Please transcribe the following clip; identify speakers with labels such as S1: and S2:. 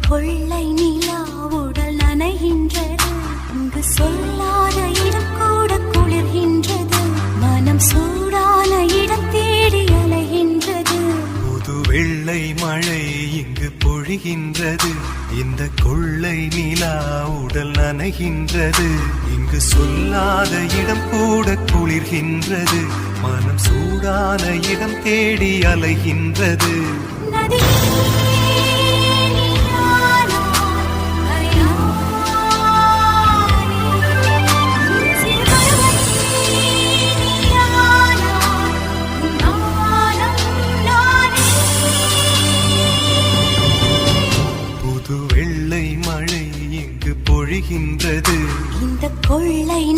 S1: கொள்ளை நிலா உடல் நனைகின்றது. இங்கு சொல்லாத இடம் கூட குளிர்கின்றது. மனம் சூடான இடம் தேடி அலைகின்றது.
S2: புது வெள்ளை மழை இங்கு பொழிகின்றது. இந்த கொள்ளை நிலா உடல் நனைகின்றது. இங்கு சொல்லாத இடம் கூட குளிர்கின்றது. மனம் சூடான இடம் தேடி அலைகின்றது. புது வெள்ளை மழை இங்கு பொழிகின்றது.
S1: இந்த கொள்ளை